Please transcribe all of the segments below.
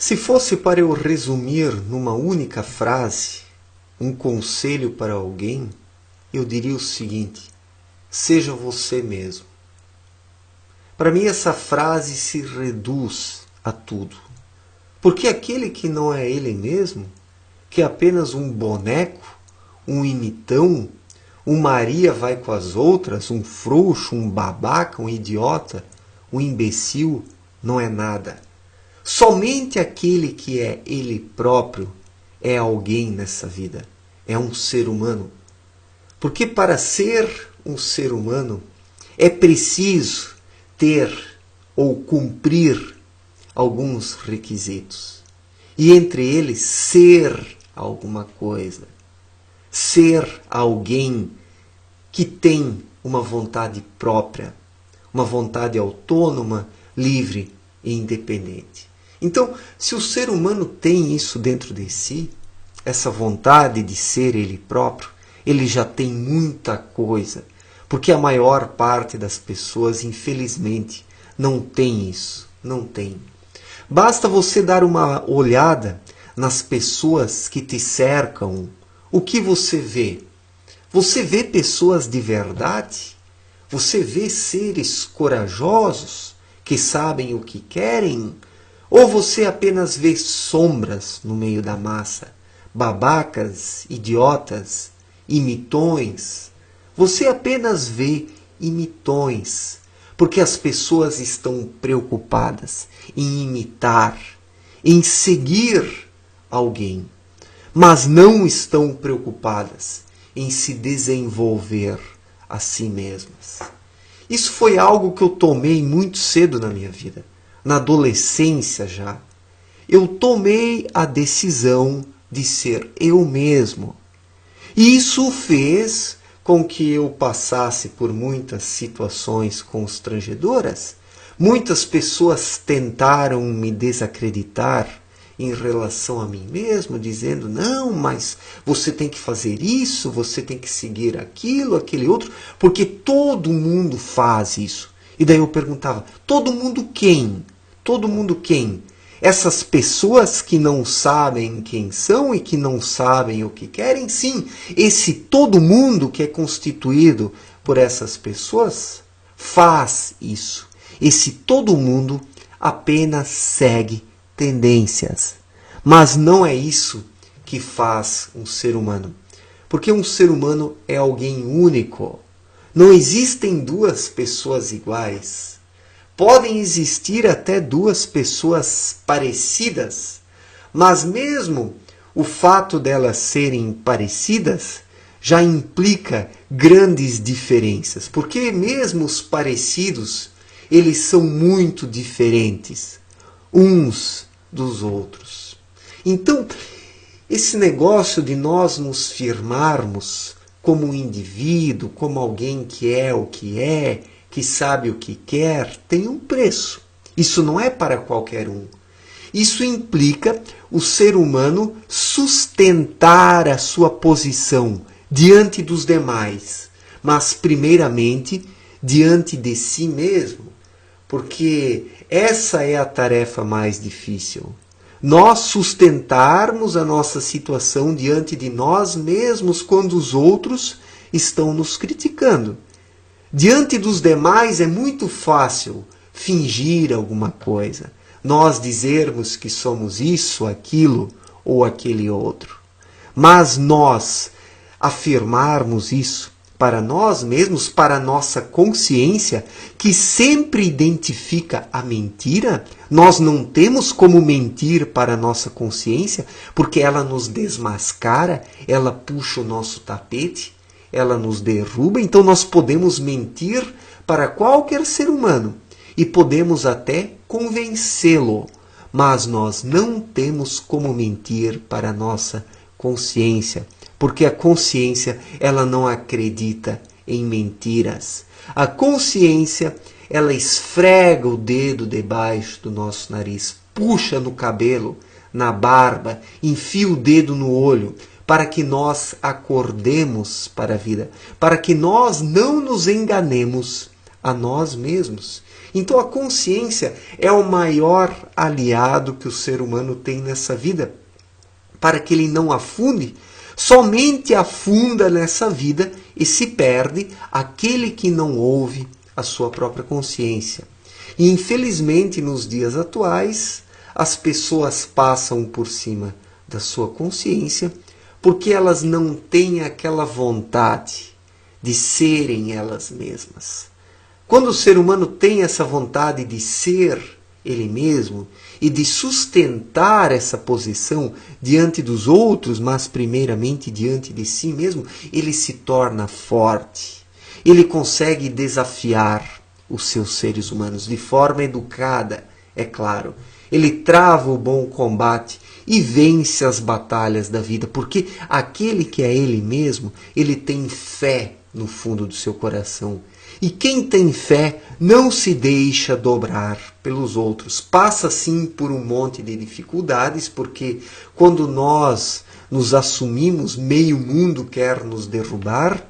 Se fosse para eu resumir numa única frase um conselho para alguém, eu diria o seguinte: seja você mesmo. Para mim essa frase se reduz a tudo. Porque aquele que não é ele mesmo, que é apenas um boneco, um imitão, um Maria vai com as outras, um frouxo, um babaca, um idiota, um imbecil, não é nada. Somente aquele que é ele próprio é alguém nessa vida, é um ser humano. Porque para ser um ser humano é preciso ter ou cumprir alguns requisitos. E entre eles, ser alguma coisa. Ser alguém que tem uma vontade própria, uma vontade autônoma, livre e independente. Então, se o ser humano tem isso dentro de si, essa vontade de ser ele próprio, ele já tem muita coisa. Porque a maior parte das pessoas, infelizmente, não tem isso. Não tem. Basta você dar uma olhada nas pessoas que te cercam. O que você vê? Você vê pessoas de verdade? Você vê seres corajosos que sabem o que querem? Ou você apenas vê sombras no meio da massa? Babacas, idiotas, imitões? Você apenas vê imitões, porque as pessoas estão preocupadas em imitar, em seguir alguém, mas não estão preocupadas em se desenvolver a si mesmas. Isso foi algo que eu tomei muito cedo na minha vida, na adolescência já. Eu tomei a decisão de ser eu mesmo. E isso fez com que eu passasse por muitas situações constrangedoras. Muitas pessoas tentaram me desacreditar em relação a mim mesmo, dizendo: não, mas você tem que fazer isso, você tem que seguir aquilo, aquele outro, porque todo mundo faz isso. E daí eu perguntava: todo mundo quem? Todo mundo quem? Essas pessoas que não sabem quem são e que não sabem o que querem? Sim, esse todo mundo que é constituído por essas pessoas faz isso. Esse todo mundo apenas segue tendências. Mas não é isso que faz um ser humano. Porque um ser humano é alguém único. Não existem duas pessoas iguais. Podem existir até duas pessoas parecidas, mas mesmo o fato delas serem parecidas já implica grandes diferenças, porque mesmo os parecidos, eles são muito diferentes uns dos outros. Então, esse negócio de nós nos firmarmos como um indivíduo, como alguém que é o que sabe o que quer, tem um preço. Isso não é para qualquer um. Isso implica o ser humano sustentar a sua posição diante dos demais, mas primeiramente diante de si mesmo, porque essa é a tarefa mais difícil. Nós sustentarmos a nossa situação diante de nós mesmos quando os outros estão nos criticando. Diante dos demais é muito fácil fingir alguma coisa. Nós dizermos que somos isso, aquilo ou aquele outro. Mas nós afirmarmos isso para nós mesmos, para a nossa consciência, que sempre identifica a mentira, nós não temos como mentir para a nossa consciência, porque ela nos desmascara, ela puxa o nosso tapete, ela nos derruba, então nós podemos mentir para qualquer ser humano e podemos até convencê-lo, mas nós não temos como mentir para a nossa consciência, porque a consciência ela não acredita em mentiras. A consciência ela esfrega o dedo debaixo do nosso nariz, puxa no cabelo, na barba, enfia o dedo no olho, para que nós acordemos para a vida, para que nós não nos enganemos a nós mesmos. Então a consciência é o maior aliado que o ser humano tem nessa vida, para que ele não afunde. Somente afunda nessa vida e se perde aquele que não ouve a sua própria consciência. E infelizmente nos dias atuais as pessoas passam por cima da sua consciência porque elas não têm aquela vontade de serem elas mesmas. Quando o ser humano tem essa vontade de ser ele mesmo e de sustentar essa posição diante dos outros, mas primeiramente diante de si mesmo, ele se torna forte. Ele consegue desafiar os seus seres humanos de forma educada, é claro. Ele trava o bom combate e vence as batalhas da vida, porque aquele que é ele mesmo, ele tem fé no fundo do seu coração. E quem tem fé não se deixa dobrar pelos outros. Passa sim por um monte de dificuldades, porque quando nós nos assumimos, meio mundo quer nos derrubar,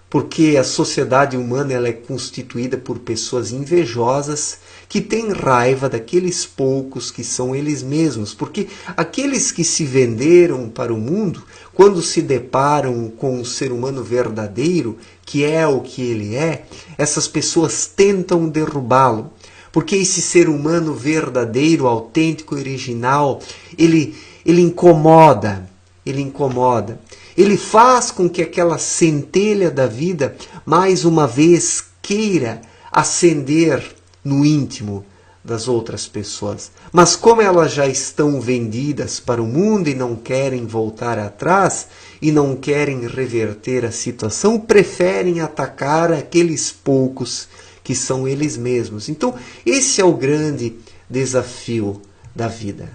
porque a sociedade humana ela é constituída por pessoas invejosas que têm raiva daqueles poucos que são eles mesmos, porque aqueles que se venderam para o mundo, quando se deparam com um ser humano verdadeiro, que é o que ele é, essas pessoas tentam derrubá-lo, porque esse ser humano verdadeiro, autêntico, original, ele incomoda, ele faz com que aquela centelha da vida, mais uma vez, queira acender no íntimo das outras pessoas. Mas como elas já estão vendidas para o mundo e não querem voltar atrás, e não querem reverter a situação, preferem atacar aqueles poucos que são eles mesmos. Então, esse é o grande desafio da vida.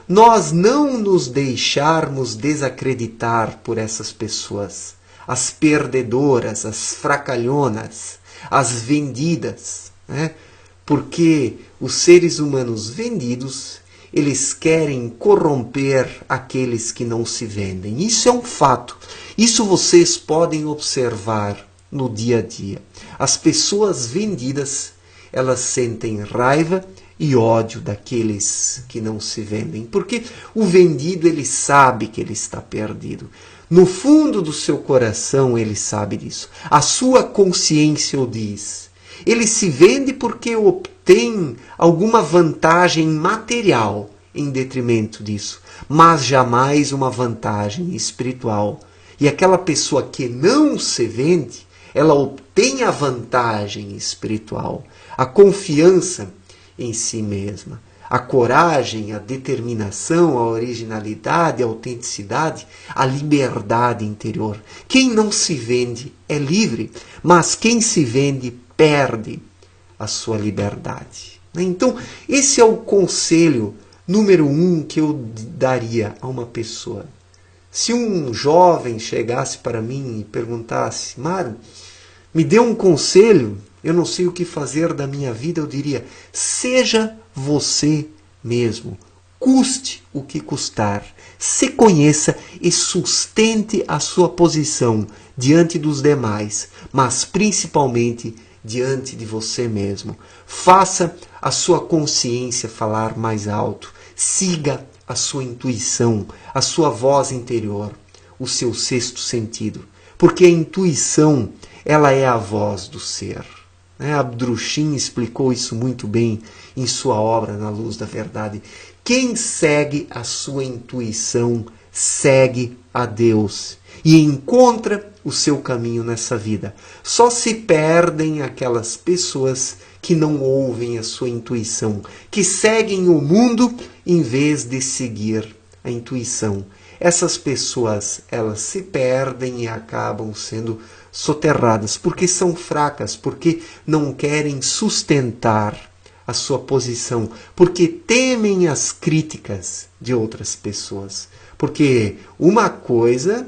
Nós não nos deixarmos desacreditar por essas pessoas, as perdedoras, as fracalhonas, as vendidas, porque os seres humanos vendidos, eles querem corromper aqueles que não se vendem. Isso é um fato. Isso vocês podem observar no dia a dia. As pessoas vendidas, elas sentem raiva e ódio daqueles que não se vendem. Porque o vendido, ele sabe que ele está perdido. No fundo do seu coração, ele sabe disso. A sua consciência o diz. Ele se vende porque obtém alguma vantagem material em detrimento disso, mas jamais uma vantagem espiritual. E aquela pessoa que não se vende, ela obtém a vantagem espiritual, a confiança em si mesma, a coragem, a determinação, a originalidade, a autenticidade, a liberdade interior. Quem não se vende é livre, mas quem se vende perde a sua liberdade. Então, esse é o conselho número 1 que eu daria a uma pessoa. Se um jovem chegasse para mim e perguntasse: Mário, me dê um conselho, eu não sei o que fazer da minha vida, eu diria: seja você mesmo, custe o que custar, se conheça e sustente a sua posição diante dos demais, mas principalmente diante de você mesmo. Faça a sua consciência falar mais alto, siga a sua intuição, a sua voz interior, o seu sexto sentido, porque a intuição, ela é a voz do ser. Abdrushim explicou isso muito bem em sua obra Na Luz da Verdade. Quem segue a sua intuição segue a Deus e encontra o seu caminho nessa vida. Só se perdem aquelas pessoas que não ouvem a sua intuição, que seguem o mundo em vez de seguir a intuição. Essas pessoas, elas se perdem e acabam sendo soterradas, porque são fracas, porque não querem sustentar a sua posição, porque temem as críticas de outras pessoas. Porque uma coisa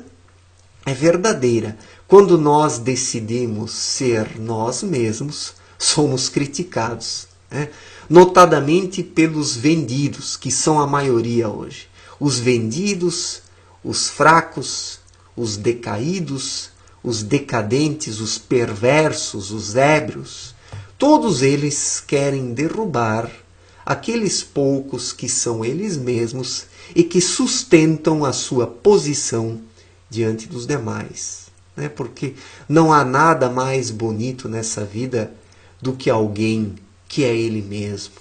é verdadeira: quando nós decidimos ser nós mesmos, somos criticados, notadamente pelos vendidos, que são a maioria hoje. Os vendidos, os fracos, os decaídos, os decadentes, os perversos, os ébrios, todos eles querem derrubar aqueles poucos que são eles mesmos e que sustentam a sua posição diante dos demais. Né? Porque não há nada mais bonito nessa vida do que alguém que é ele mesmo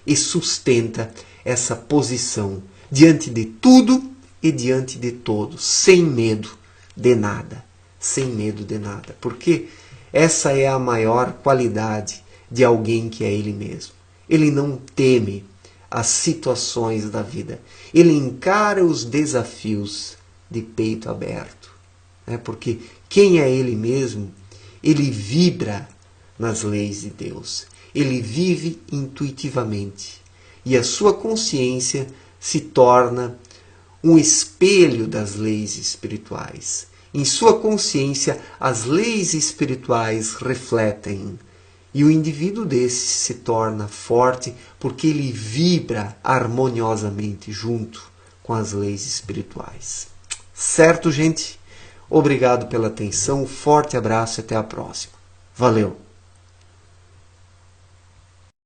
e sustenta essa posição diante de tudo e diante de todos, sem medo de nada. Sem medo de nada. Porque essa é a maior qualidade de alguém que é ele mesmo. Ele não teme as situações da vida. Ele encara os desafios de peito aberto. Porque quem é ele mesmo, ele vibra nas leis de Deus. Ele vive intuitivamente. E a sua consciência se torna um espelho das leis espirituais. Em sua consciência, as leis espirituais refletem. E o indivíduo desse se torna forte porque ele vibra harmoniosamente junto com as leis espirituais. Certo, gente? Obrigado pela atenção, um forte abraço e até a próxima. Valeu!